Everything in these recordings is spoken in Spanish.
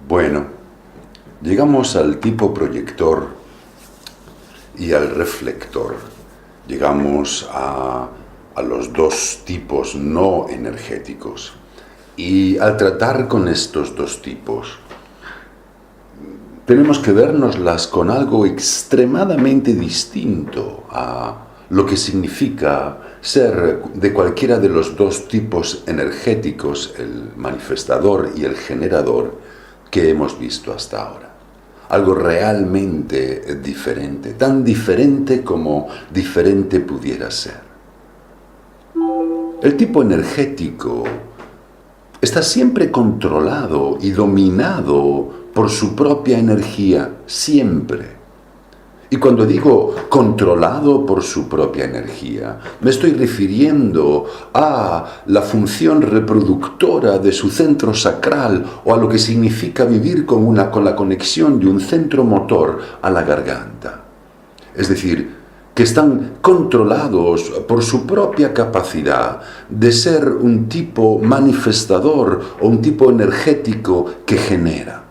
Bueno, llegamos al tipo proyector y al reflector. Llegamos a los dos tipos no energéticos. Y al tratar con estos dos tipos, tenemos que vernoslas con algo extremadamente distinto a lo que significa ser de cualquiera de los dos tipos energéticos, el manifestador y el generador, que hemos visto hasta ahora. Algo realmente diferente, tan diferente como diferente pudiera ser. El tipo energético está siempre controlado y dominado por su propia energía, siempre. Y cuando digo controlado por su propia energía, me estoy refiriendo a la función reproductora de su centro sacral o a lo que significa vivir con la conexión de un centro motor a la garganta. Es decir, que están controlados por su propia capacidad de ser un tipo manifestador o un tipo energético que genera.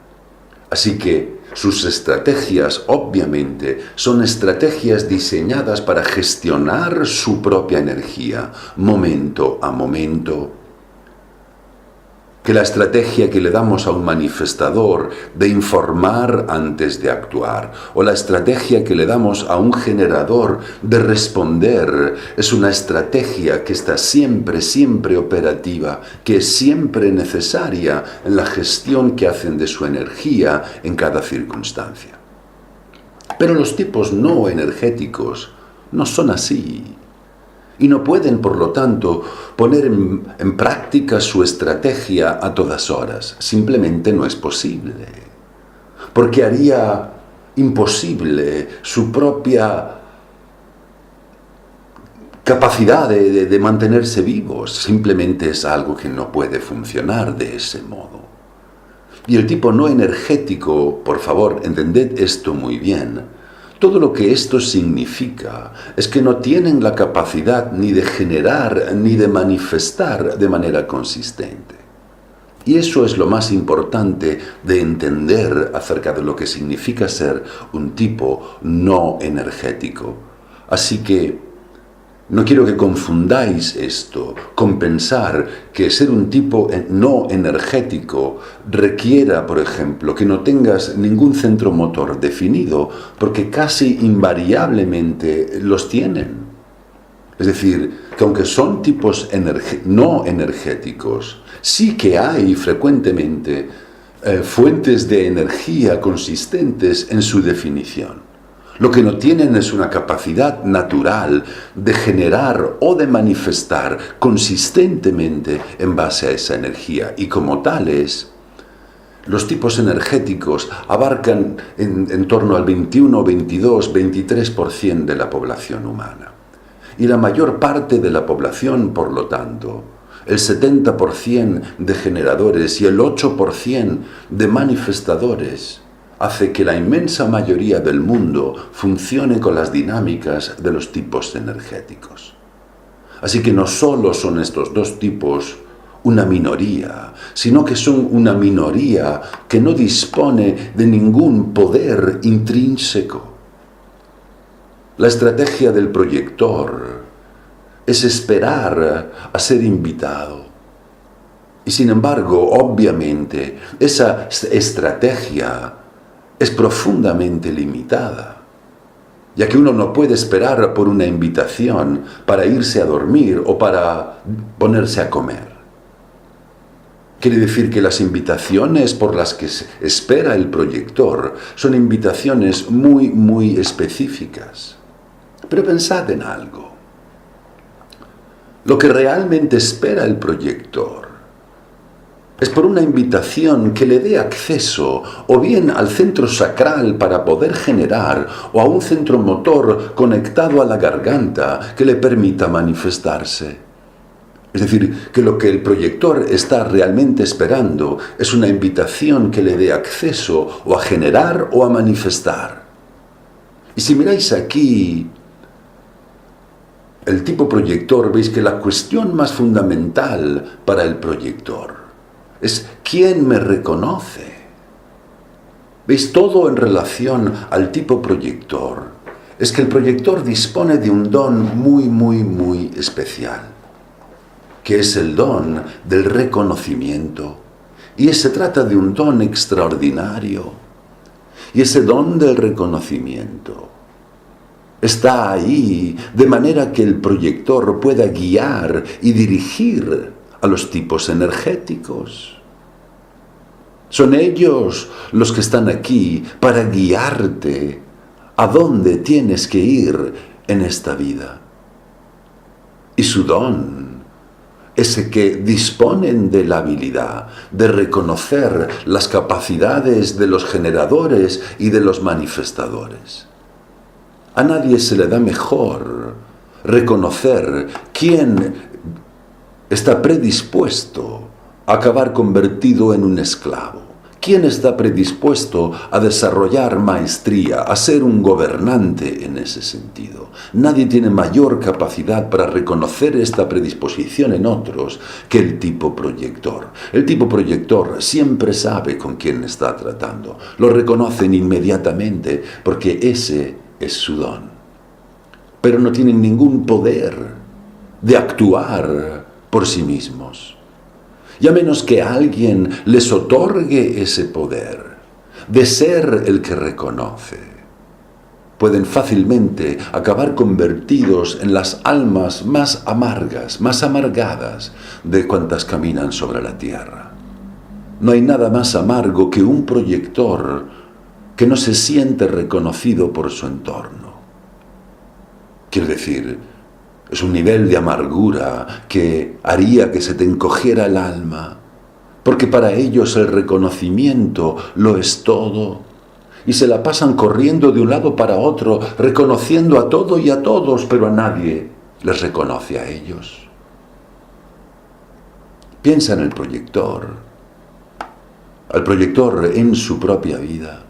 Así que sus estrategias, obviamente, son estrategias diseñadas para gestionar su propia energía, momento a momento. Que la estrategia que le damos a un manifestador de informar antes de actuar, o la estrategia que le damos a un generador de responder, es una estrategia que está siempre, siempre operativa, que es siempre necesaria en la gestión que hacen de su energía en cada circunstancia. Pero los tipos no energéticos no son así. Y no pueden, por lo tanto, poner en práctica su estrategia a todas horas. Simplemente no es posible. Porque haría imposible su propia capacidad de mantenerse vivos. Simplemente es algo que no puede funcionar de ese modo. Y el tipo no energético, por favor, entended esto muy bien. Todo lo que esto significa es que no tienen la capacidad ni de generar ni de manifestar de manera consistente. Y eso es lo más importante de entender acerca de lo que significa ser un tipo no energético. Así que no quiero que confundáis esto con pensar que ser un tipo no energético requiera, por ejemplo, que no tengas ningún centro motor definido, porque casi invariablemente los tienen. Es decir, que aunque son tipos no energéticos, sí que hay frecuentemente fuentes de energía consistentes en su definición. Lo que no tienen es una capacidad natural de generar o de manifestar consistentemente en base a esa energía. Y como tales, los tipos energéticos abarcan en torno al 21, 22, 23% de la población humana. Y la mayor parte de la población, por lo tanto, el 70% de generadores y el 8% de manifestadores, hace que la inmensa mayoría del mundo funcione con las dinámicas de los tipos energéticos. Así que no solo son estos dos tipos una minoría, sino que son una minoría que no dispone de ningún poder intrínseco. La estrategia del proyector es esperar a ser invitado. Y sin embargo, obviamente, esa estrategia es profundamente limitada, ya que uno no puede esperar por una invitación para irse a dormir o para ponerse a comer. Quiere decir que las invitaciones por las que se espera el proyector son invitaciones muy, muy específicas. Pero pensad en algo. Lo que realmente espera el proyector es por una invitación que le dé acceso o bien al centro sacral para poder generar o a un centro motor conectado a la garganta que le permita manifestarse. Es decir, que lo que el proyector está realmente esperando es una invitación que le dé acceso o a generar o a manifestar. Y si miráis aquí el tipo proyector, veis que la cuestión más fundamental para el proyector es ¿quién me reconoce? ¿Veis? Todo en relación al tipo proyector. Es que el proyector dispone de un don muy especial, que es el don del reconocimiento. Y se trata de un don extraordinario. Y ese don del reconocimiento está ahí de manera que el proyector pueda guiar y dirigir a los tipos energéticos. Son ellos los que están aquí para guiarte a dónde tienes que ir en esta vida. Y su don es que disponen de la habilidad de reconocer las capacidades de los generadores y de los manifestadores. A nadie se le da mejor reconocer quién está predispuesto a acabar convertido en un esclavo. ¿Quién está predispuesto a desarrollar maestría, a ser un gobernante en ese sentido? Nadie tiene mayor capacidad para reconocer esta predisposición en otros que el tipo proyector. El tipo proyector siempre sabe con quién está tratando. Lo reconocen inmediatamente porque ese es su don. Pero no tienen ningún poder de actuar por sí mismos. Y a menos que alguien les otorgue ese poder de ser el que reconoce, pueden fácilmente acabar convertidos en las almas más amargas, más amargadas de cuantas caminan sobre la tierra. No hay nada más amargo que un proyector que no se siente reconocido por su entorno. Quiero decir, es un nivel de amargura que haría que se te encogiera el alma, porque para ellos el reconocimiento lo es todo, y se la pasan corriendo de un lado para otro, reconociendo a todo y a todos, pero a nadie les reconoce a ellos. Piensa en el proyector, al proyector en su propia vida.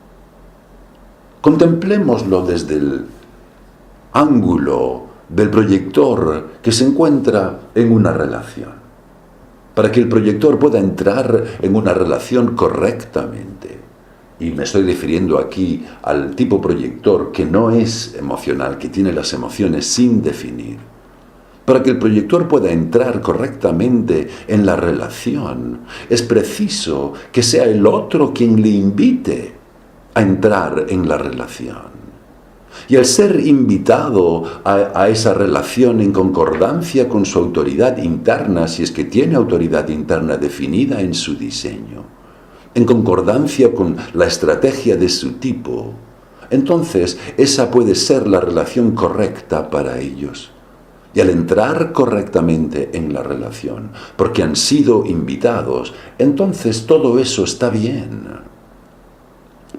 Contemplémoslo desde el ángulo del proyector que se encuentra en una relación. Para que el proyector pueda entrar en una relación correctamente, y me estoy refiriendo aquí al tipo proyector que no es emocional, que tiene las emociones sin definir. Para que el proyector pueda entrar correctamente en la relación, es preciso que sea el otro quien le invite a entrar en la relación. Y al ser invitado a esa relación en concordancia con su autoridad interna, si es que tiene autoridad interna definida en su diseño, en concordancia con la estrategia de su tipo, entonces esa puede ser la relación correcta para ellos. Y al entrar correctamente en la relación, porque han sido invitados, entonces todo eso está bien.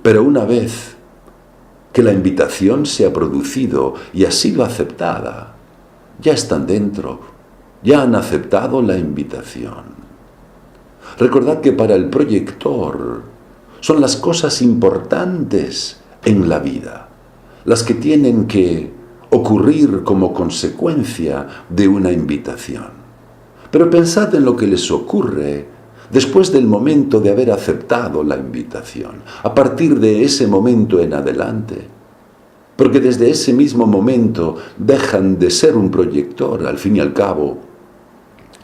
Pero una vez que la invitación se ha producido y ha sido aceptada, ya están dentro, ya han aceptado la invitación. Recordad que para el proyector son las cosas importantes en la vida, las que tienen que ocurrir como consecuencia de una invitación. Pero pensad en lo que les ocurre después del momento de haber aceptado la invitación, a partir de ese momento en adelante. Porque desde ese mismo momento dejan de ser un proyector. Al fin y al cabo,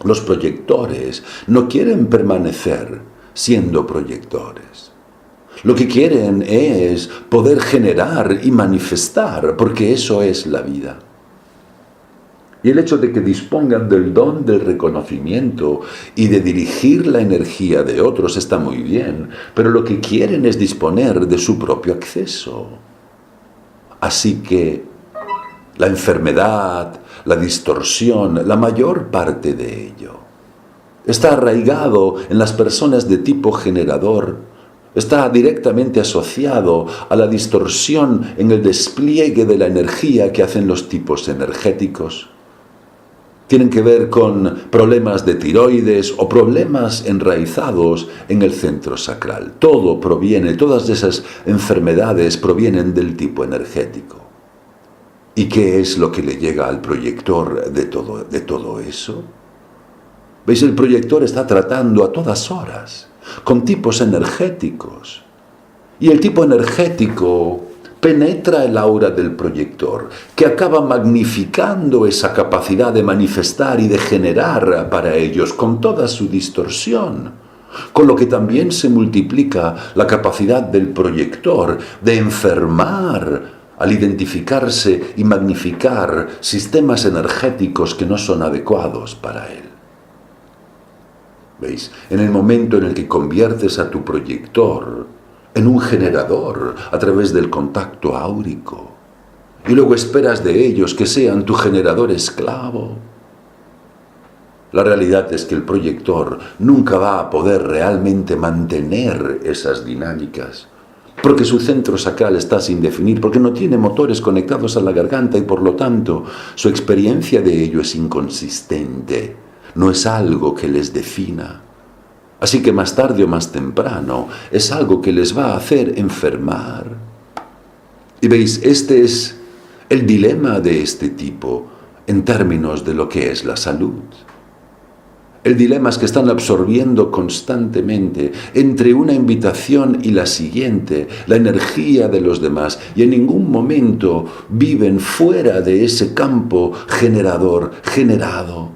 los proyectores no quieren permanecer siendo proyectores. Lo que quieren es poder generar y manifestar, porque eso es la vida. Y el hecho de que dispongan del don del reconocimiento y de dirigir la energía de otros está muy bien, pero lo que quieren es disponer de su propio acceso. Así que la enfermedad, la distorsión, la mayor parte de ello está arraigado en las personas de tipo generador, está directamente asociado a la distorsión en el despliegue de la energía que hacen los tipos energéticos. Tienen que ver con problemas de tiroides o problemas enraizados en el centro sacral. Todo proviene, todas esas enfermedades provienen del tipo energético. ¿Y qué es lo que le llega al proyector de todo eso? ¿Veis? El proyector está tratando a todas horas con tipos energéticos Y el tipo energético penetra el aura del proyector, que acaba magnificando esa capacidad de manifestar y de generar para ellos con toda su distorsión, con lo que también se multiplica la capacidad del proyector de enfermar al identificarse y magnificar sistemas energéticos que no son adecuados para él. ¿Veis? En el momento en el que conviertes a tu proyector en un generador a través del contacto áurico, y luego esperas de ellos que sean tu generador esclavo, la realidad es que el proyector nunca va a poder realmente mantener esas dinámicas, porque su centro sacral está sin definir, porque no tiene motores conectados a la garganta y por lo tanto su experiencia de ello es inconsistente, no es algo que les defina. Así que más tarde o más temprano es algo que les va a hacer enfermar. Y veis, este es el dilema de este tipo en términos de lo que es la salud. El dilema es que están absorbiendo constantemente entre una invitación y la siguiente la energía de los demás y en ningún momento viven fuera de ese campo generador, generado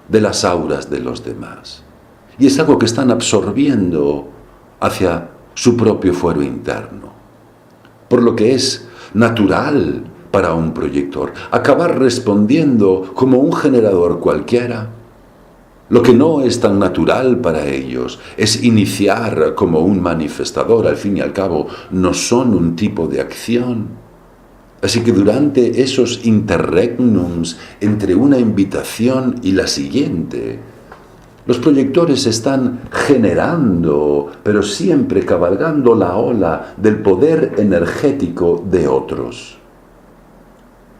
de las auras de los demás. Y es algo que están absorbiendo hacia su propio fuero interno. Por lo que es natural para un proyector acabar respondiendo como un generador cualquiera. Lo que no es tan natural para ellos es iniciar como un manifestador. Al fin y al cabo, no son un tipo de acción. Así que durante esos interregnums entre una invitación y la siguiente, los proyectores están generando, pero siempre cabalgando la ola del poder energético de otros.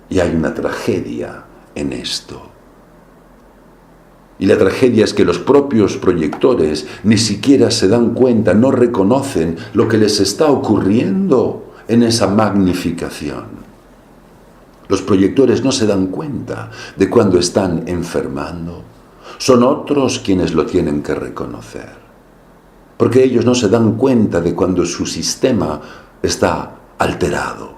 Y hay una tragedia en esto. Y la tragedia es que los propios proyectores ni siquiera se dan cuenta, no reconocen lo que les está ocurriendo en esa magnificación. Los proyectores no se dan cuenta de cuando están enfermando. Son otros quienes lo tienen que reconocer. Porque ellos no se dan cuenta de cuando su sistema está alterado.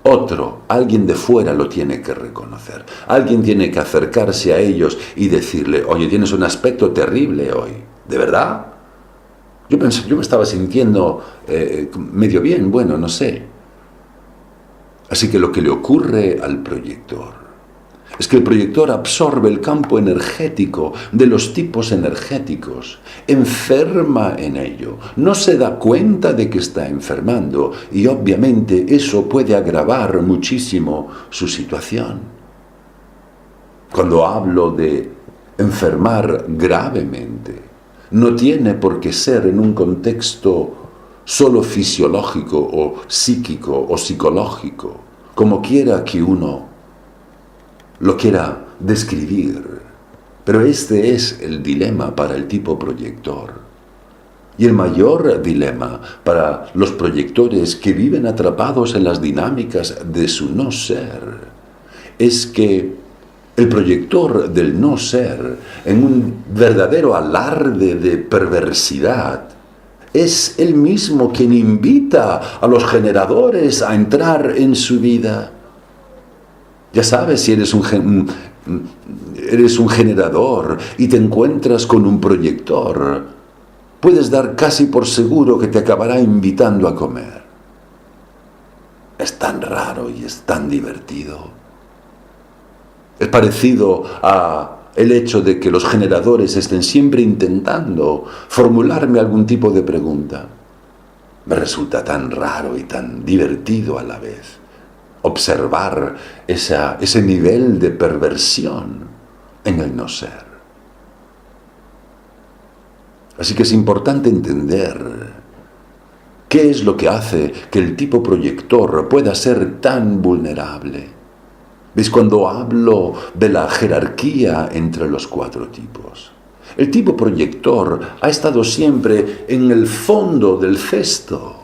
Otro, alguien de fuera lo tiene que reconocer. Alguien tiene que acercarse a ellos y decirle, oye, tienes un aspecto terrible hoy. ¿De verdad? Yo me estaba sintiendo medio bien, bueno, no sé. Así que lo que le ocurre al proyector es que el proyector absorbe el campo energético de los tipos energéticos, enferma en ello, no se da cuenta de que está enfermando y obviamente eso puede agravar muchísimo su situación. Cuando hablo de enfermar gravemente, no tiene por qué ser en un contexto solo fisiológico o psíquico o psicológico, como quiera que uno lo quiera describir, pero este es el dilema para el tipo proyector. Y el mayor dilema para los proyectores que viven atrapados en las dinámicas de su no ser es que el proyector del no ser, en un verdadero alarde de perversidad, es él mismo quien invita a los generadores a entrar en su vida. Ya sabes, si eres un generador y te encuentras con un proyector, puedes dar casi por seguro que te acabará invitando a comer. Es tan raro y es tan divertido. Es parecido a el hecho de que los generadores estén siempre intentando formularme algún tipo de pregunta. Me resulta tan raro y tan divertido a la vez observar ese nivel de perversión en el no ser. Así que es importante entender qué es lo que hace que el tipo proyector pueda ser tan vulnerable. ¿Veis? Cuando hablo de la jerarquía entre los cuatro tipos, el tipo proyector ha estado siempre en el fondo del cesto.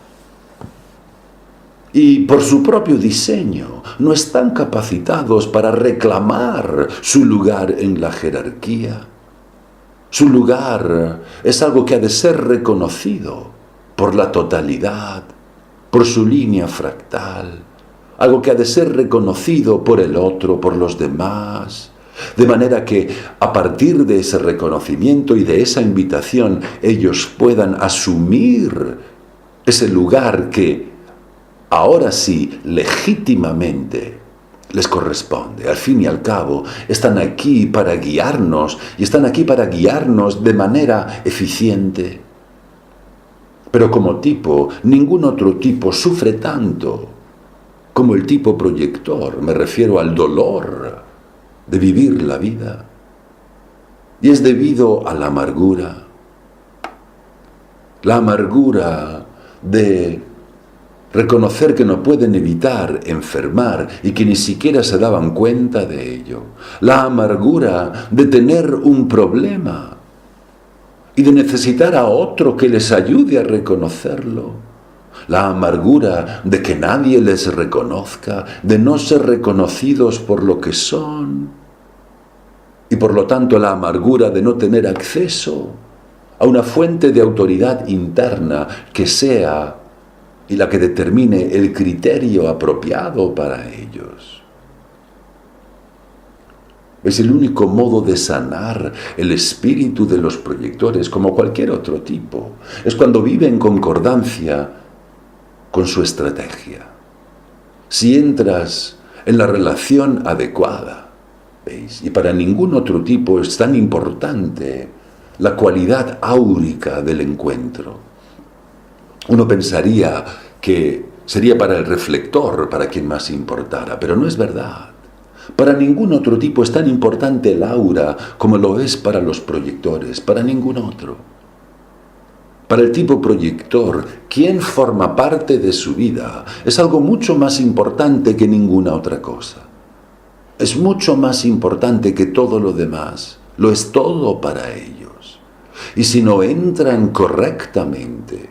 Y por su propio diseño no están capacitados para reclamar su lugar en la jerarquía. Su lugar es algo que ha de ser reconocido por la totalidad por su línea fractal, algo que ha de ser reconocido por el otro, por los demás, de manera que a partir de ese reconocimiento y de esa invitación ellos puedan asumir ese lugar que ahora sí, legítimamente, les corresponde. Al fin y al cabo, están aquí para guiarnos y están aquí para guiarnos de manera eficiente. Pero como tipo, ningún otro tipo sufre tanto como el tipo proyector. Me refiero al dolor de vivir la vida. Y es debido a la amargura de reconocer que no pueden evitar enfermar y que ni siquiera se daban cuenta de ello. La amargura de tener un problema y de necesitar a otro que les ayude a reconocerlo. La amargura de que nadie les reconozca, de no ser reconocidos por lo que son. Y por lo tanto la amargura de no tener acceso a una fuente de autoridad interna que sea y la que determine el criterio apropiado para ellos. Es el único modo de sanar el espíritu de los proyectores, como cualquier otro tipo. Es cuando vive en concordancia con su estrategia. Si entras en la relación adecuada, ¿veis? Y para ningún otro tipo es tan importante la cualidad áurica del encuentro. Uno pensaría que sería para el reflector, para quien más importara, pero no es verdad. Para ningún otro tipo es tan importante el aura como lo es para los proyectores, para ningún otro. Para el tipo proyector, ¿quién forma parte de su vida? Es algo mucho más importante que ninguna otra cosa. Es mucho más importante que todo lo demás. Lo es todo para ellos. Y si no entran correctamente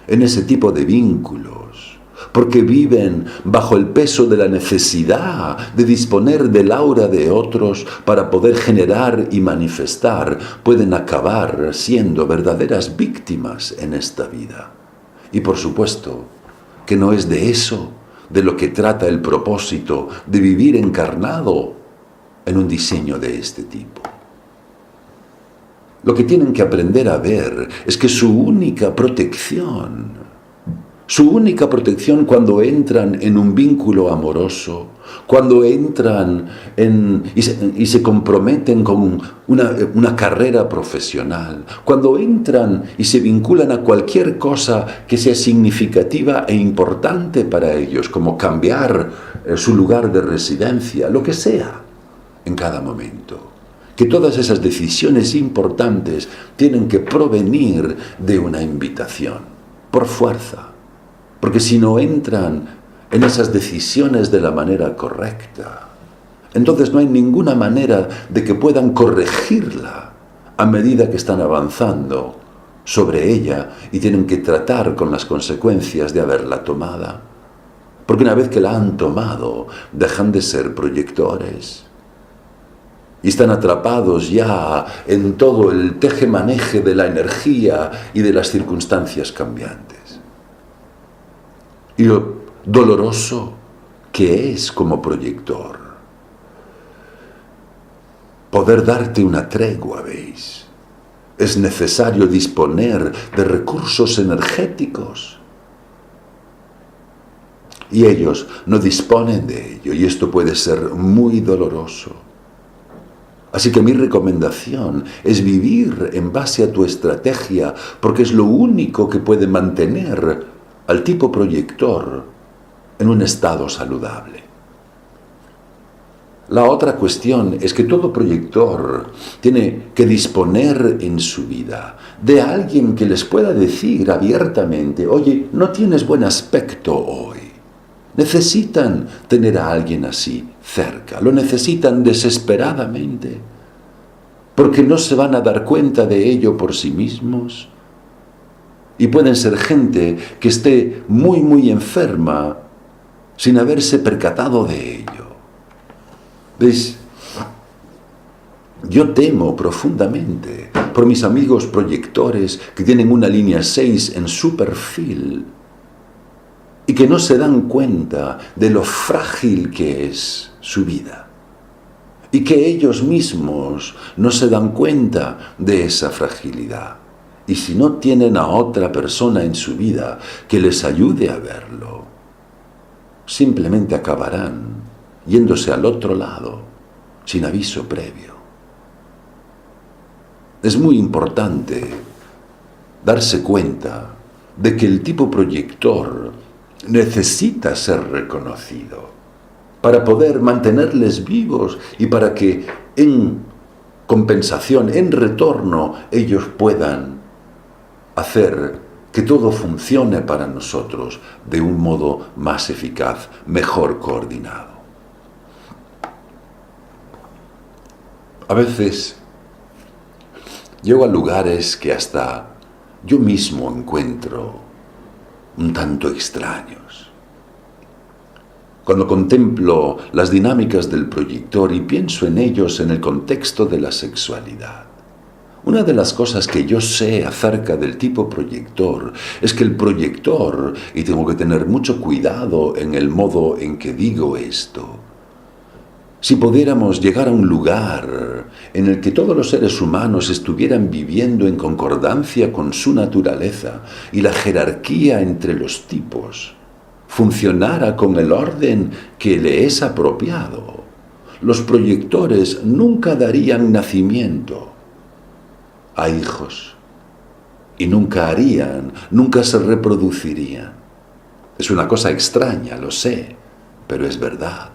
en ese tipo de vínculos, porque viven bajo el peso de la necesidad de disponer del aura de otros para poder generar y manifestar, pueden acabar siendo verdaderas víctimas en esta vida. Y por supuesto que no es de eso de lo que trata el propósito de vivir encarnado en un diseño de este tipo. Lo que tienen que aprender a ver es que su única protección cuando entran en un vínculo amoroso, cuando entran y se comprometen con una carrera profesional, cuando entran y se vinculan a cualquier cosa que sea significativa e importante para ellos, como cambiar su lugar de residencia, lo que sea, en cada momento. Que todas esas decisiones importantes tienen que provenir de una invitación, por fuerza. Porque si no entran en esas decisiones de la manera correcta, entonces no hay ninguna manera de que puedan corregirla a medida que están avanzando sobre ella y tienen que tratar con las consecuencias de haberla tomada. Porque una vez que la han tomado, dejan de ser proyectores. Y están atrapados ya en todo el teje-maneje de la energía y de las circunstancias cambiantes. Y lo doloroso que es como proyector. Poder darte una tregua, ¿veis? Es necesario disponer de recursos energéticos. Y ellos no disponen de ello, y esto puede ser muy doloroso. Así que mi recomendación es vivir en base a tu estrategia, porque es lo único que puede mantener al tipo proyector en un estado saludable. La otra cuestión es que todo proyector tiene que disponer en su vida de alguien que les pueda decir abiertamente: oye, no tienes buen aspecto hoy. Necesitan tener a alguien así cerca, lo necesitan desesperadamente, porque no se van a dar cuenta de ello por sí mismos. Y pueden ser gente que esté muy, muy enferma sin haberse percatado de ello. ¿Veis? Yo temo profundamente por mis amigos proyectores que tienen una línea 6 en su perfil, y que no se dan cuenta de lo frágil que es su vida y que ellos mismos no se dan cuenta de esa fragilidad. Y si no tienen a otra persona en su vida que les ayude a verlo, simplemente acabarán yéndose al otro lado sin aviso previo. Es muy importante darse cuenta de que el tipo proyector necesita ser reconocido para poder mantenerles vivos y para que en compensación, en retorno, ellos puedan hacer que todo funcione para nosotros de un modo más eficaz, mejor coordinado. A veces llego a lugares que hasta yo mismo encuentro un tanto extraños. Cuando contemplo las dinámicas del proyector y pienso en ellos en el contexto de la sexualidad, una de las cosas que yo sé acerca del tipo proyector es que el proyector, y tengo que tener mucho cuidado en el modo en que digo esto, si pudiéramos llegar a un lugar en el que todos los seres humanos estuvieran viviendo en concordancia con su naturaleza y la jerarquía entre los tipos funcionara con el orden que le es apropiado, los proyectores nunca darían nacimiento a hijos y nunca se reproducirían. Es una cosa extraña, lo sé, pero es verdad.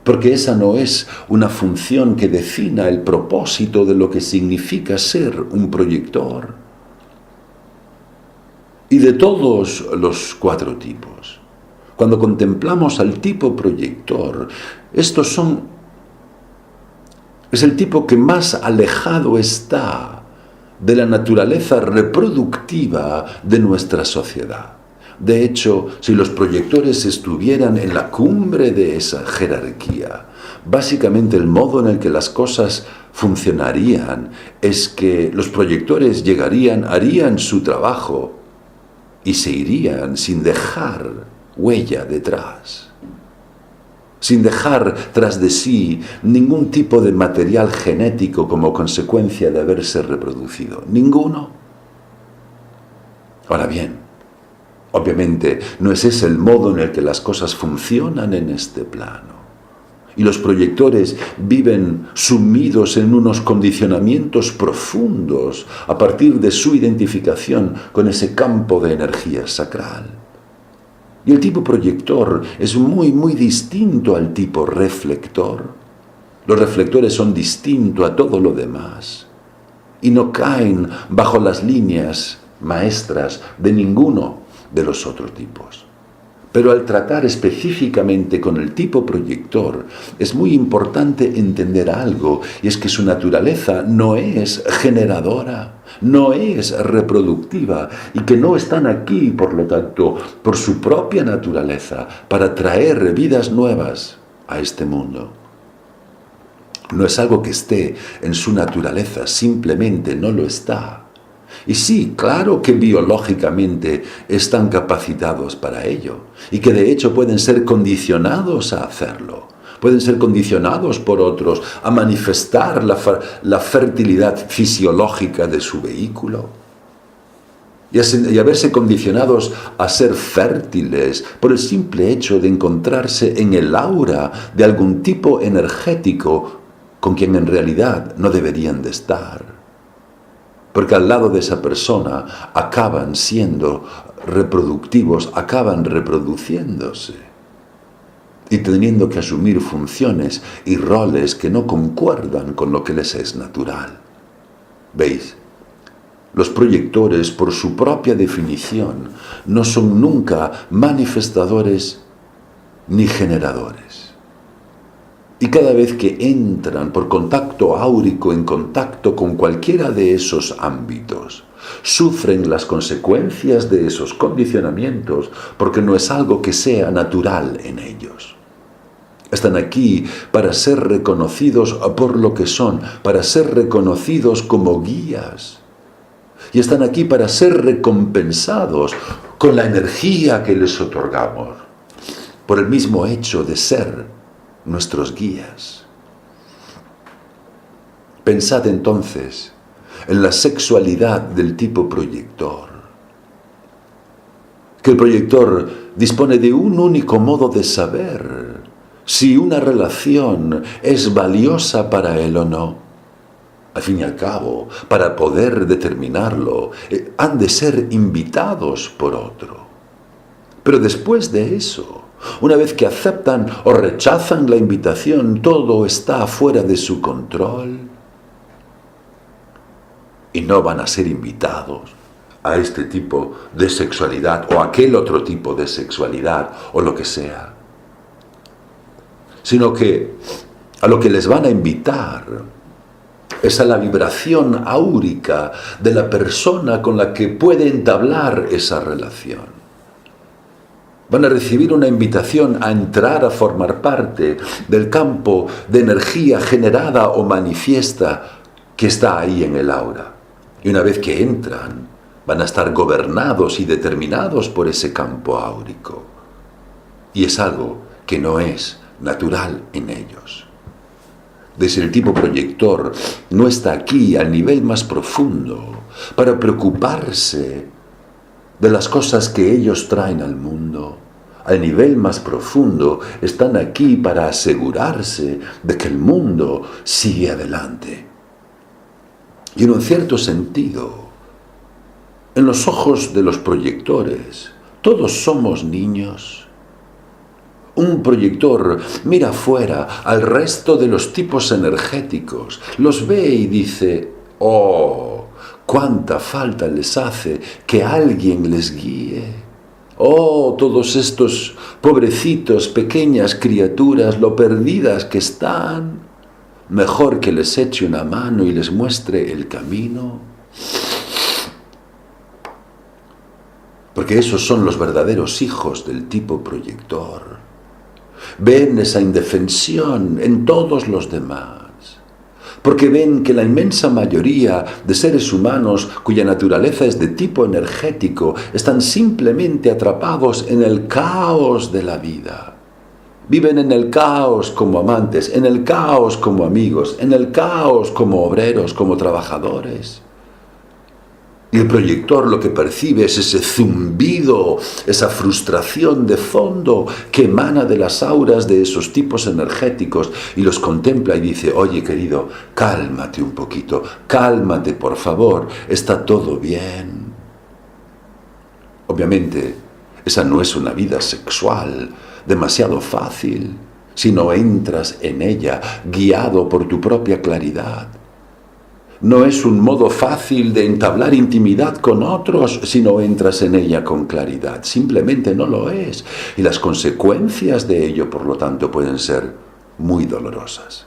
Porque esa no es una función que defina el propósito de lo que significa ser un proyector. Y de todos los 4 tipos, cuando contemplamos al tipo proyector, es el tipo que más alejado está de la naturaleza reproductiva de nuestra sociedad. De hecho, si los proyectores estuvieran en la cumbre de esa jerarquía, básicamente el modo en el que las cosas funcionarían es que los proyectores harían su trabajo y se irían sin dejar huella detrás, sin dejar tras de sí ningún tipo de material genético como consecuencia de haberse reproducido. Ninguno. Ahora bien, obviamente, no es ese el modo en el que las cosas funcionan en este plano. Y los proyectores viven sumidos en unos condicionamientos profundos a partir de su identificación con ese campo de energía sacral. Y el tipo proyector es muy, muy distinto al tipo reflector. Los reflectores son distintos a todo lo demás y no caen bajo las líneas maestras de ninguno de los otros tipos. Pero al tratar específicamente con el tipo proyector, es muy importante entender algo, y es que su naturaleza no es generadora, no es reproductiva, y que no están aquí, por lo tanto, por su propia naturaleza, para traer vidas nuevas a este mundo. No es algo que esté en su naturaleza, simplemente no lo está. Y sí, claro que biológicamente están capacitados para ello y que de hecho pueden ser condicionados a hacerlo. Pueden ser condicionados por otros a manifestar la fertilidad fisiológica de su vehículo y a verse condicionados a ser fértiles por el simple hecho de encontrarse en el aura de algún tipo energético con quien en realidad no deberían de estar. Porque al lado de esa persona acaban siendo reproductivos, acaban reproduciéndose y teniendo que asumir funciones y roles que no concuerdan con lo que les es natural. ¿Veis? Los proyectores, por su propia definición, no son nunca manifestadores ni generadores. Y cada vez que entran por contacto áurico en contacto con cualquiera de esos ámbitos, sufren las consecuencias de esos condicionamientos porque no es algo que sea natural en ellos. Están aquí para ser reconocidos por lo que son, para ser reconocidos como guías. Y están aquí para ser recompensados con la energía que les otorgamos, por el mismo hecho de ser nuestros guías. Pensad entonces en la sexualidad del tipo proyector. Que el proyector dispone de un único modo de saber si una relación es valiosa para él o no. Al fin y al cabo, para poder determinarlo, han de ser invitados por otro. Pero después de eso, una vez que aceptan o rechazan la invitación, todo está fuera de su control y no van a ser invitados a este tipo de sexualidad o a aquel otro tipo de sexualidad o lo que sea, sino que a lo que les van a invitar es a la vibración áurica de la persona con la que puede entablar esa relación. Van a recibir una invitación a entrar a formar parte del campo de energía generada o manifiesta que está ahí en el aura. Y una vez que entran, van a estar gobernados y determinados por ese campo áurico. Y es algo que no es natural en ellos. Desde el tipo proyector no está aquí al nivel más profundo para preocuparse de las cosas que ellos traen al mundo. Al nivel más profundo están aquí para asegurarse de que el mundo sigue adelante. Y en un cierto sentido, en los ojos de los proyectores, todos somos niños. Un proyector mira afuera al resto de los tipos energéticos, los ve y dice, ¡oh! ¡Cuánta falta les hace que alguien les guíe! ¡Oh! Todos estos pobrecitos, pequeñas criaturas, lo perdidas que están. Mejor que les eche una mano y les muestre el camino. Porque esos son los verdaderos hijos del tipo proyector. Ven esa indefensión en todos los demás, porque ven que la inmensa mayoría de seres humanos cuya naturaleza es de tipo energético están simplemente atrapados en el caos de la vida. Viven en el caos como amantes, en el caos como amigos, en el caos como obreros, como trabajadores. Y el proyector lo que percibe es ese zumbido, esa frustración de fondo que emana de las auras de esos tipos energéticos y los contempla y dice, oye querido, cálmate un poquito, cálmate por favor, está todo bien. Obviamente, esa no es una vida sexual demasiado fácil si no entras en ella guiado por tu propia claridad. No es un modo fácil de entablar intimidad con otros si no entras en ella con claridad. Simplemente no lo es. Y las consecuencias de ello, por lo tanto, pueden ser muy dolorosas.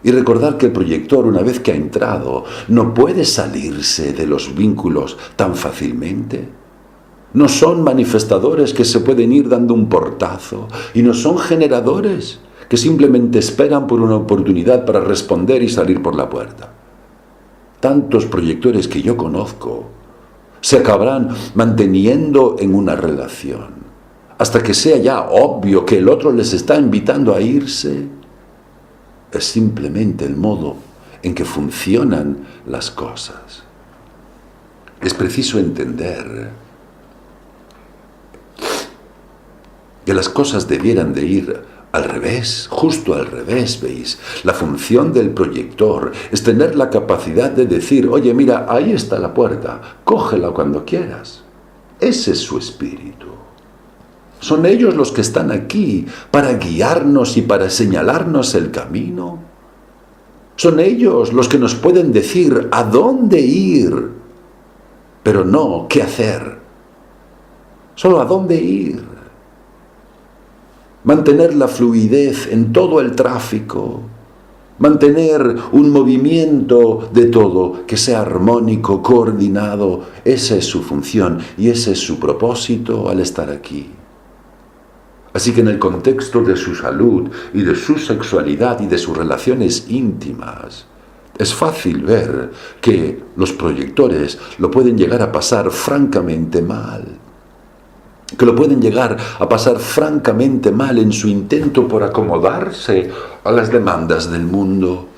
Y recordar que el proyector, una vez que ha entrado, no puede salirse de los vínculos tan fácilmente. No son manifestadores que se pueden ir dando un portazo. Y no son generadores que simplemente esperan por una oportunidad para responder y salir por la puerta. Tantos proyectores que yo conozco se acabarán manteniendo en una relación hasta que sea ya obvio que el otro les está invitando a irse. Es simplemente el modo en que funcionan las cosas. Es preciso entender que las cosas debieran de ir al revés, justo al revés, ¿veis? La función del proyector es tener la capacidad de decir, oye, mira, ahí está la puerta, cógela cuando quieras. Ese es su espíritu. Son ellos los que están aquí para guiarnos y para señalarnos el camino. Son ellos los que nos pueden decir a dónde ir, pero no qué hacer. Solo a dónde ir. Mantener la fluidez en todo el tráfico, mantener un movimiento de todo que sea armónico, coordinado, esa es su función y ese es su propósito al estar aquí. Así que en el contexto de su salud y de su sexualidad y de sus relaciones íntimas, Es fácil ver que los proyectores lo pueden llegar a pasar francamente mal, que lo pueden llegar a pasar francamente mal en su intento por acomodarse a las demandas del mundo.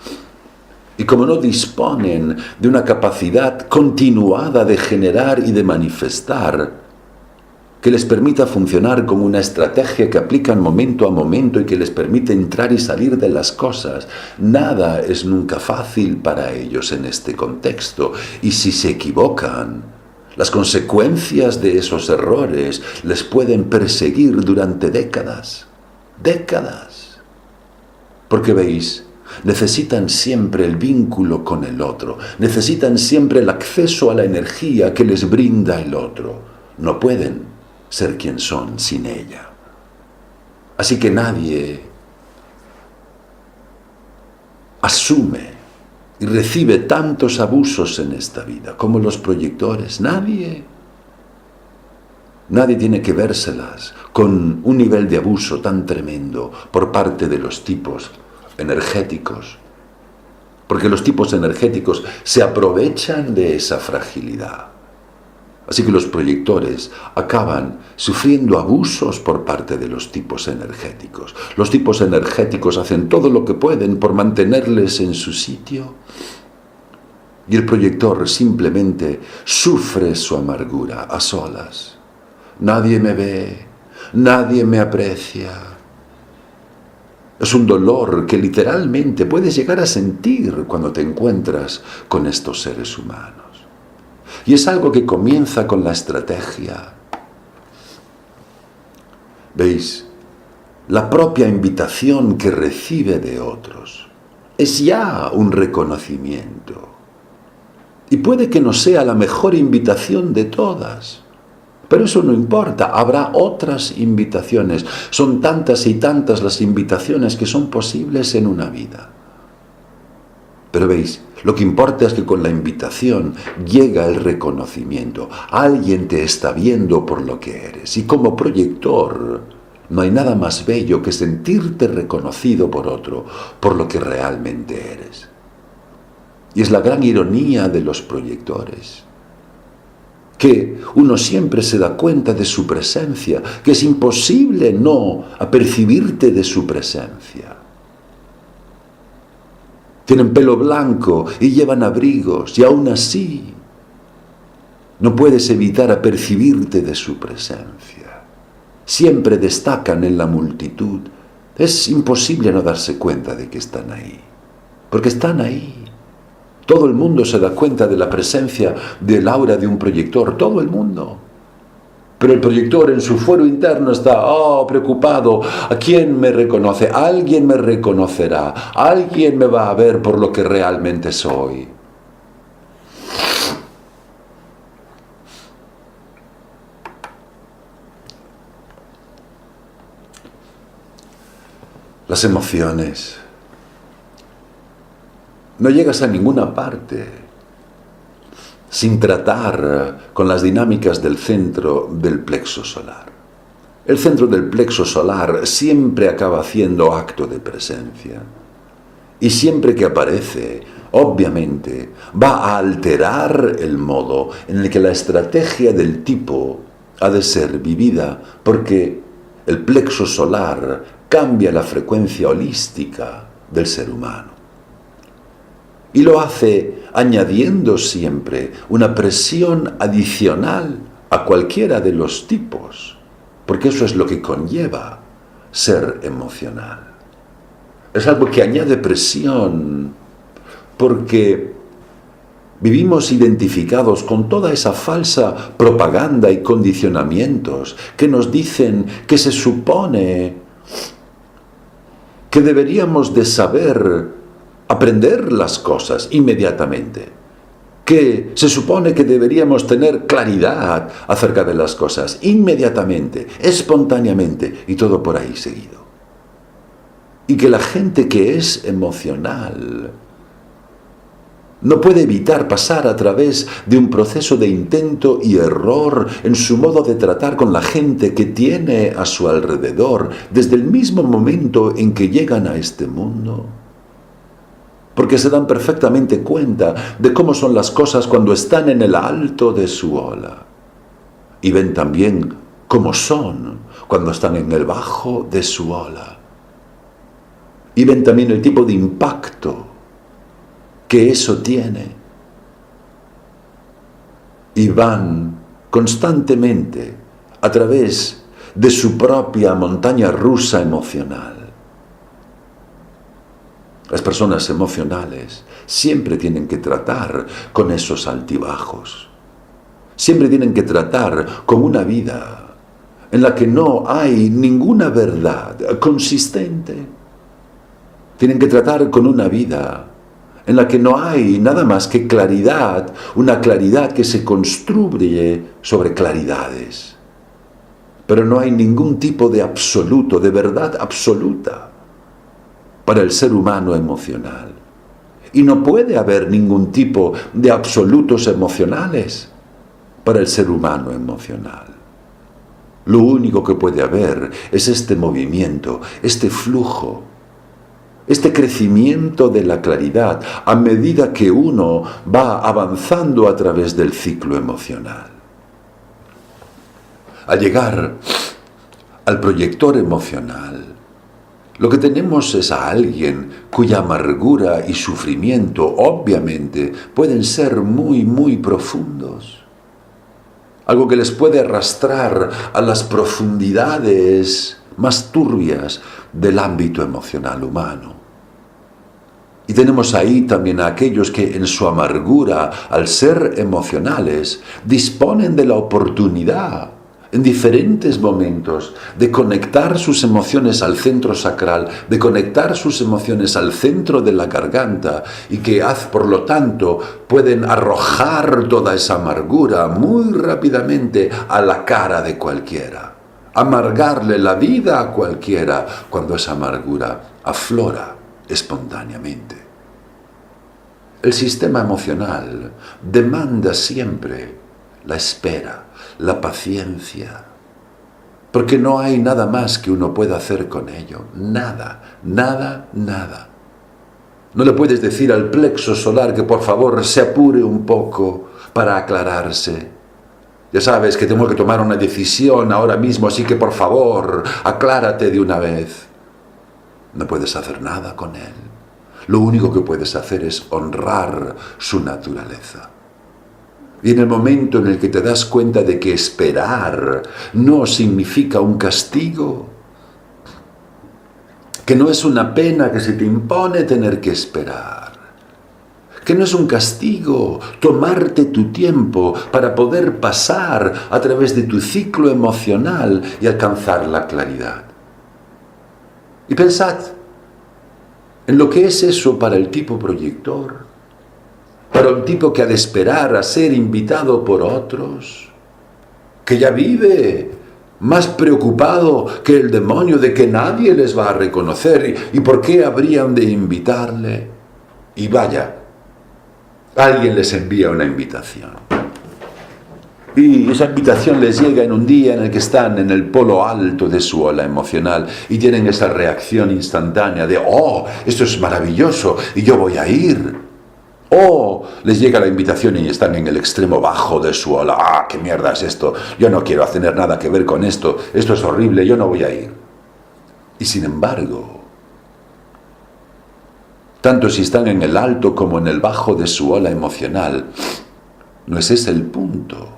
Y como no disponen de una capacidad continuada de generar y de manifestar, que les permita funcionar como una estrategia que aplican momento a momento y que les permite entrar y salir de las cosas, nada es nunca fácil para ellos en este contexto. Y si se equivocan, las consecuencias de esos errores les pueden perseguir durante décadas. Décadas. Porque veis, necesitan siempre el vínculo con el otro, necesitan siempre el acceso a la energía que les brinda el otro. No pueden ser quien son sin ella. Así que nadie asume y recibe tantos abusos en esta vida como los proyectores. Nadie tiene que vérselas con un nivel de abuso tan tremendo por parte de los tipos energéticos, porque los tipos energéticos se aprovechan de esa fragilidad. Así que los proyectores acaban sufriendo abusos por parte de los tipos energéticos. Los tipos energéticos hacen todo lo que pueden por mantenerles en su sitio y el proyector simplemente sufre su amargura a solas. Nadie me ve, nadie me aprecia. Es un dolor que literalmente puedes llegar a sentir cuando te encuentras con estos seres humanos. Y es algo que comienza con la estrategia. ¿Veis? La propia invitación que recibe de otros es ya un reconocimiento. Y puede que no sea la mejor invitación de todas, pero eso no importa, habrá otras invitaciones. Son tantas y tantas las invitaciones que son posibles en una vida. Pero veis, lo que importa es que con la invitación llega el reconocimiento. Alguien te está viendo por lo que eres. Y como proyector, no hay nada más bello que sentirte reconocido por otro, por lo que realmente eres. Y es la gran ironía de los proyectores, que uno siempre se da cuenta de su presencia, que es imposible no apercibirte de su presencia. Tienen pelo blanco y llevan abrigos y aún así no puedes evitar apercibirte de su presencia. Siempre destacan en la multitud. Es imposible no darse cuenta de que están ahí, porque están ahí. Todo el mundo se da cuenta de la presencia del aura de un proyector, todo el mundo. Pero el proyector en su fuero interno está preocupado. ¿A quién me reconoce? Alguien me reconocerá. Alguien me va a ver por lo que realmente soy. Las emociones. No llegas a ninguna parte sin tratar con las dinámicas del centro del plexo solar. El centro del plexo solar siempre acaba haciendo acto de presencia. Y siempre que aparece, obviamente, va a alterar el modo en el que la estrategia del tipo ha de ser vivida, porque el plexo solar cambia la frecuencia holística del ser humano. Y lo hace añadiendo siempre una presión adicional a cualquiera de los tipos, porque eso es lo que conlleva ser emocional. Es algo que añade presión, porque vivimos identificados con toda esa falsa propaganda y condicionamientos que nos dicen que se supone que deberíamos de saber aprender las cosas inmediatamente, que se supone que deberíamos tener claridad acerca de las cosas inmediatamente, espontáneamente, y todo por ahí seguido. Y que la gente que es emocional no puede evitar pasar a través de un proceso de intento y error en su modo de tratar con la gente que tiene a su alrededor desde el mismo momento en que llegan a este mundo. porque se dan perfectamente cuenta de cómo son las cosas cuando están en el alto de su ola. Y ven también cómo son cuando están en el bajo de su ola. Y ven también el tipo de impacto que eso tiene. Y van constantemente a través de su propia montaña rusa emocional. Las personas emocionales siempre tienen que tratar con esos altibajos. Siempre tienen que tratar con una vida en la que no hay ninguna verdad consistente. Tienen que tratar con una vida en la que no hay nada más que claridad, una claridad que se construye sobre claridades. Pero no hay ningún tipo de absoluto, de verdad absoluta para el ser humano emocional. Y no puede haber ningún tipo de absolutos emocionales para el ser humano emocional. Lo único que puede haber es este movimiento, este flujo, este crecimiento de la claridad a medida que uno va avanzando a través del ciclo emocional. Al llegar al proyector emocional, lo que tenemos es a alguien cuya amargura y sufrimiento obviamente pueden ser muy, muy profundos. Algo que les puede arrastrar a las profundidades más turbias del ámbito emocional humano. Y tenemos ahí también a aquellos que en su amargura, al ser emocionales, disponen de la oportunidad en diferentes momentos de conectar sus emociones al centro sacral, de conectar sus emociones al centro de la garganta y que por lo tanto pueden arrojar toda esa amargura muy rápidamente a la cara de cualquiera, amargarle la vida a cualquiera cuando esa amargura aflora espontáneamente. El sistema emocional demanda siempre la espera, la paciencia, porque no hay nada más que uno pueda hacer con ello. Nada, nada, nada. No le puedes decir al plexo solar que por favor se apure un poco para aclararse. Ya sabes que tengo que tomar una decisión ahora mismo, así que por favor, aclárate de una vez. No puedes hacer nada con él. Lo único que puedes hacer es honrar su naturaleza. Y en el momento en el que te das cuenta de que esperar no significa un castigo, que no es una pena que se te impone tener que esperar, que no es un castigo tomarte tu tiempo para poder pasar a través de tu ciclo emocional y alcanzar la claridad. Y pensad en lo que es eso para el tipo proyector, para un tipo que ha de esperar a ser invitado por otros, que ya vive más preocupado que el demonio de que nadie les va a reconocer. ¿Y por qué habrían de invitarle? Y vaya, alguien les envía una invitación. Y esa invitación les llega en un día en el que están en el polo alto de su ola emocional y tienen esa reacción instantánea de ¡oh, esto es maravilloso y yo voy a ir! O les llega la invitación y están en el extremo bajo de su ola. ¡Ah, qué mierda es esto! Yo no quiero tener nada que ver con esto. Esto es horrible, yo no voy a ir. Y sin embargo, tanto si están en el alto como en el bajo de su ola emocional, no es ese el punto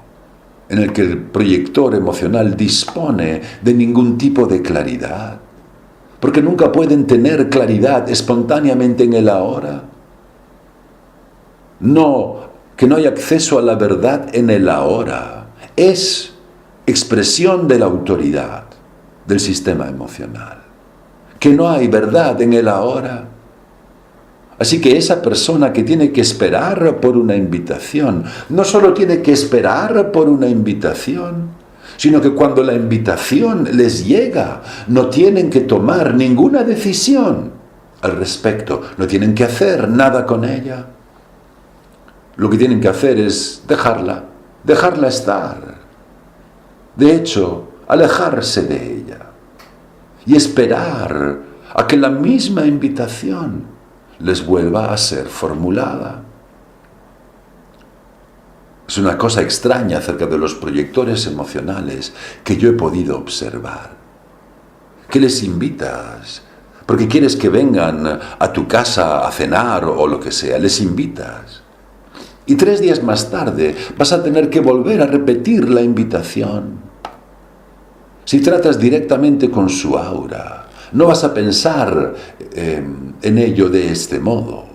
en el que el proyector emocional dispone de ningún tipo de claridad. Porque nunca pueden tener claridad espontáneamente en el ahora. No, que no hay acceso a la verdad en el ahora. Es expresión de la autoridad del sistema emocional. Que no hay verdad en el ahora. Así que esa persona que tiene que esperar por una invitación, no solo tiene que esperar por una invitación, sino que cuando la invitación les llega, no tienen que tomar ninguna decisión al respecto, no tienen que hacer nada con ella. Lo que tienen que hacer es dejarla estar. De hecho, alejarse de ella y esperar a que la misma invitación les vuelva a ser formulada. Es una cosa extraña acerca de los proyectores emocionales que yo he podido observar. ¿Qué les invitas? Porque quieres que vengan a tu casa a cenar o lo que sea, les invitas. Y 3 días más tarde vas a tener que volver a repetir la invitación. Si tratas directamente con su aura, no vas a pensar en ello de este modo.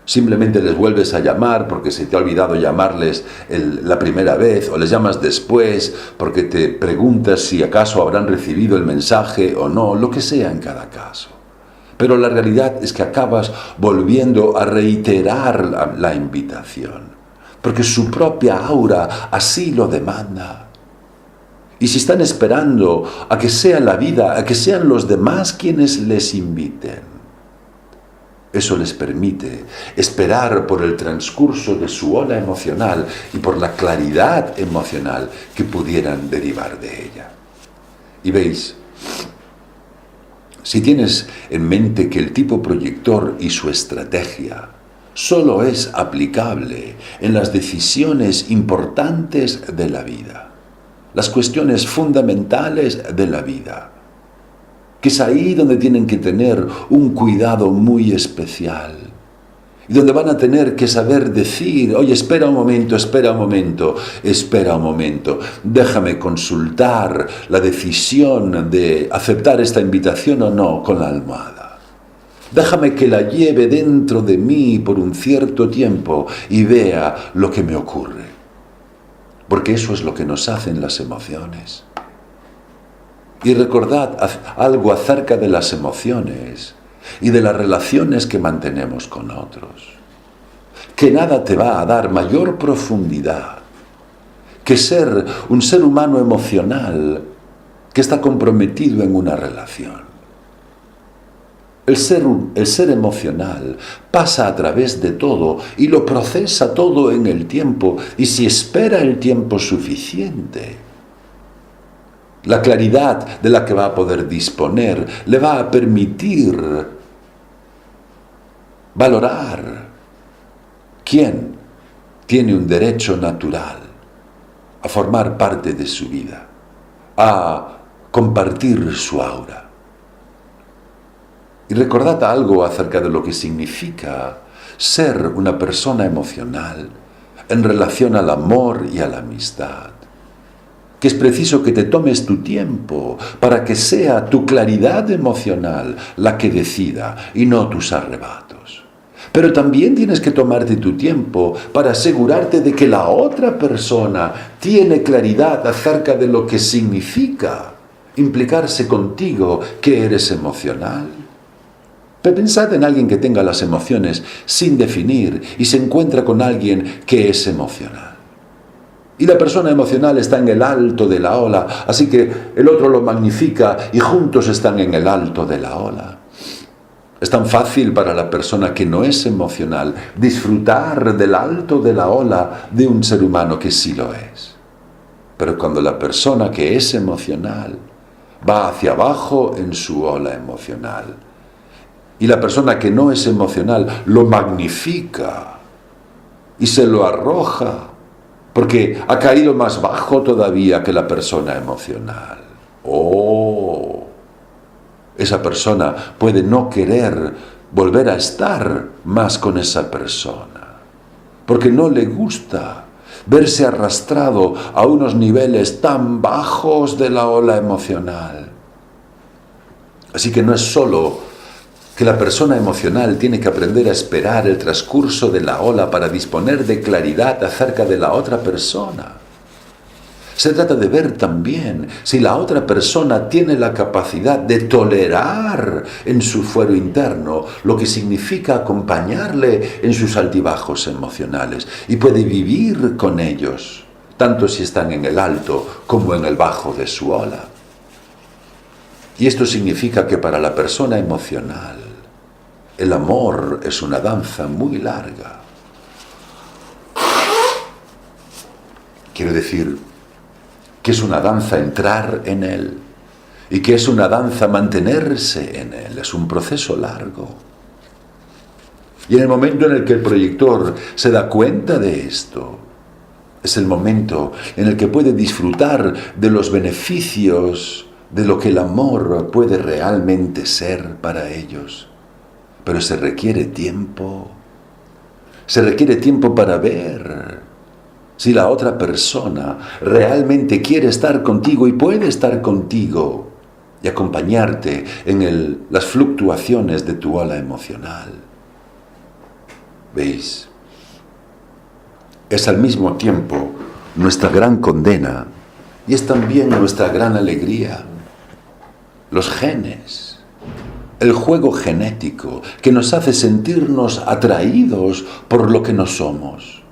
Simplemente les vuelves a llamar porque se te ha olvidado llamarles la primera vez, o les llamas después porque te preguntas si acaso habrán recibido el mensaje o no, lo que sea en cada caso. Pero la realidad es que acabas volviendo a reiterar la invitación, porque su propia aura así lo demanda. Y si están esperando a que sea la vida, a que sean los demás quienes les inviten, eso les permite esperar por el transcurso de su ola emocional y por la claridad emocional que pudieran derivar de ella. Y veis, si tienes en mente que el tipo proyector y su estrategia solo es aplicable en las decisiones importantes de la vida, las cuestiones fundamentales de la vida, que es ahí donde tienen que tener un cuidado muy especial y donde van a tener que saber decir, oye, espera un momento, déjame consultar la decisión de aceptar esta invitación o no con la almohada. Déjame que la lleve dentro de mí por un cierto tiempo y vea lo que me ocurre. Porque eso es lo que nos hacen las emociones. Y recordad algo acerca de las emociones y de las relaciones que mantenemos con otros. Que nada te va a dar mayor profundidad que ser un ser humano emocional que está comprometido en una relación. El ser emocional pasa a través de todo y lo procesa todo en el tiempo, y si espera el tiempo suficiente, la claridad de la que va a poder disponer le va a permitir valorar quién tiene un derecho natural a formar parte de su vida, a compartir su aura. Y recordad algo acerca de lo que significa ser una persona emocional en relación al amor y a la amistad. Que es preciso que te tomes tu tiempo para que sea tu claridad emocional la que decida y no tus arrebatos. Pero también tienes que tomarte tu tiempo para asegurarte de que la otra persona tiene claridad acerca de lo que significa implicarse contigo que eres emocional. Pero pensad en alguien que tenga las emociones sin definir y se encuentra con alguien que es emocional. Y la persona emocional está en el alto de la ola, así que el otro lo magnifica y juntos están en el alto de la ola. Es tan fácil para la persona que no es emocional disfrutar del alto de la ola de un ser humano que sí lo es. Pero cuando la persona que es emocional va hacia abajo en su ola emocional y la persona que no es emocional lo magnifica y se lo arroja, porque ha caído más bajo todavía que la persona emocional. Esa persona puede no querer volver a estar más con esa persona, porque no le gusta verse arrastrado a unos niveles tan bajos de la ola emocional. Así que no es solo que la persona emocional tiene que aprender a esperar el transcurso de la ola para disponer de claridad acerca de la otra persona. Se trata de ver también si la otra persona tiene la capacidad de tolerar en su fuero interno lo que significa acompañarle en sus altibajos emocionales y puede vivir con ellos, tanto si están en el alto como en el bajo de su ola. Y esto significa que para la persona emocional, el amor es una danza muy larga. Quiero decir que es una danza entrar en él y que es una danza mantenerse en él. Es un proceso largo. Y en el momento en el que el proyector se da cuenta de esto, es el momento en el que puede disfrutar de los beneficios de lo que el amor puede realmente ser para ellos. Pero se requiere tiempo para ver si la otra persona realmente quiere estar contigo y puede estar contigo y acompañarte en las fluctuaciones de tu ola emocional. ¿Veis? Es al mismo tiempo nuestra gran condena y es también nuestra gran alegría. Los genes, el juego genético que nos hace sentirnos atraídos por lo que no somos.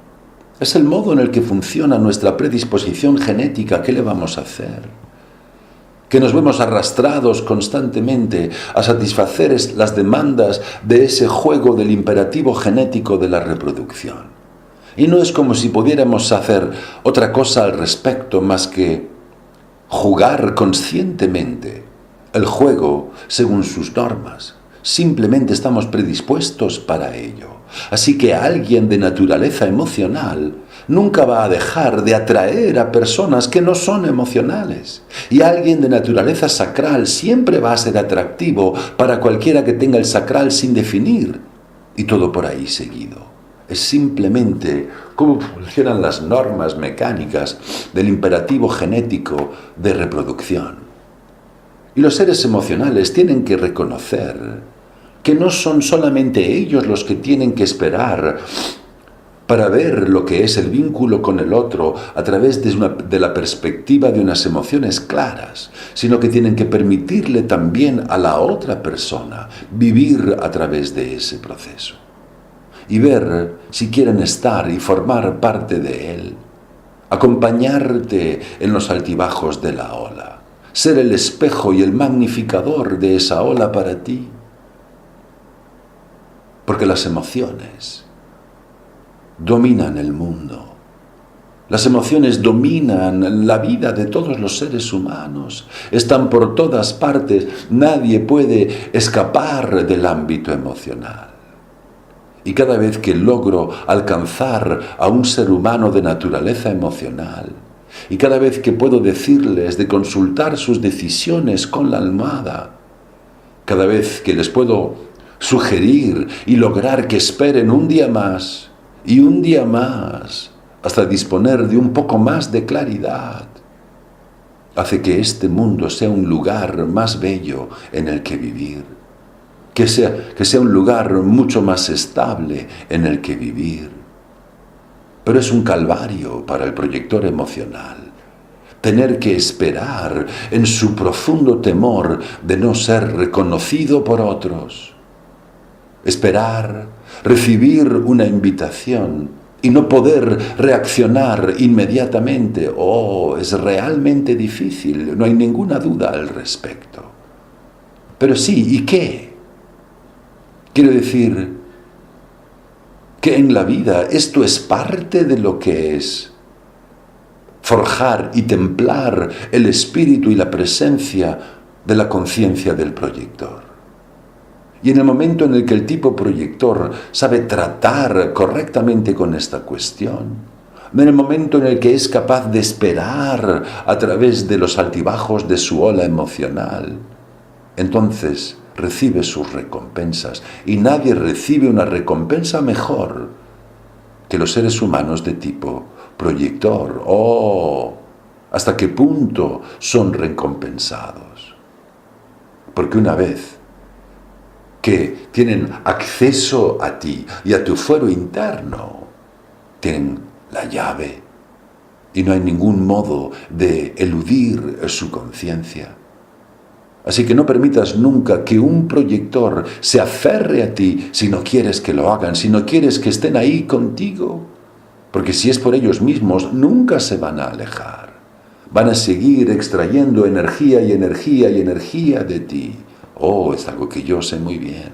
Es el modo en el que funciona nuestra predisposición genética. ¿Qué le vamos a hacer? Que nos vemos arrastrados constantemente a satisfacer las demandas de ese juego del imperativo genético de la reproducción. Y no es como si pudiéramos hacer otra cosa al respecto más que jugar conscientemente el juego según sus normas. Simplemente estamos predispuestos para ello. Así que alguien de naturaleza emocional nunca va a dejar de atraer a personas que no son emocionales. Y alguien de naturaleza sacral siempre va a ser atractivo para cualquiera que tenga el sacral sin definir. Y todo por ahí seguido. Es simplemente cómo funcionan las normas mecánicas del imperativo genético de reproducción. Y los seres emocionales tienen que reconocer que no son solamente ellos los que tienen que esperar para ver lo que es el vínculo con el otro a través de la perspectiva de unas emociones claras, sino que tienen que permitirle también a la otra persona vivir a través de ese proceso. Y ver si quieren estar y formar parte de él, acompañarte en los altibajos de la ola, ser el espejo y el magnificador de esa ola para ti. Porque las emociones dominan el mundo. Las emociones dominan la vida de todos los seres humanos. Están por todas partes. Nadie puede escapar del ámbito emocional. Y cada vez que logro alcanzar a un ser humano de naturaleza emocional, y cada vez que puedo decirles de consultar sus decisiones con la almohada, cada vez que les puedo sugerir y lograr que esperen un día más y un día más hasta disponer de un poco más de claridad, hace que este mundo sea un lugar más bello en el que vivir. Que sea un lugar mucho más estable en el que vivir. Pero es un calvario para el proyector emocional tener que esperar en su profundo temor de no ser reconocido por otros. Esperar, recibir una invitación y no poder reaccionar inmediatamente. Oh, es realmente difícil, no hay ninguna duda al respecto. Pero sí, ¿y qué? Quiero decir que en la vida esto es parte de lo que es forjar y templar el espíritu y la presencia de la conciencia del proyector. Y en el momento en el que el tipo proyector sabe tratar correctamente con esta cuestión, en el momento en el que es capaz de esperar a través de los altibajos de su ola emocional, entonces recibe sus recompensas, y nadie recibe una recompensa mejor que los seres humanos de tipo proyector. ¡Oh! ¿Hasta qué punto son recompensados? Porque una vez que tienen acceso a ti y a tu fuero interno, tienen la llave y no hay ningún modo de eludir su conciencia. Así que no permitas nunca que un proyector se aferre a ti si no quieres que lo hagan, si no quieres que estén ahí contigo. Porque si es por ellos mismos, nunca se van a alejar. Van a seguir extrayendo energía y energía y energía de ti. Oh, es algo que yo sé muy bien.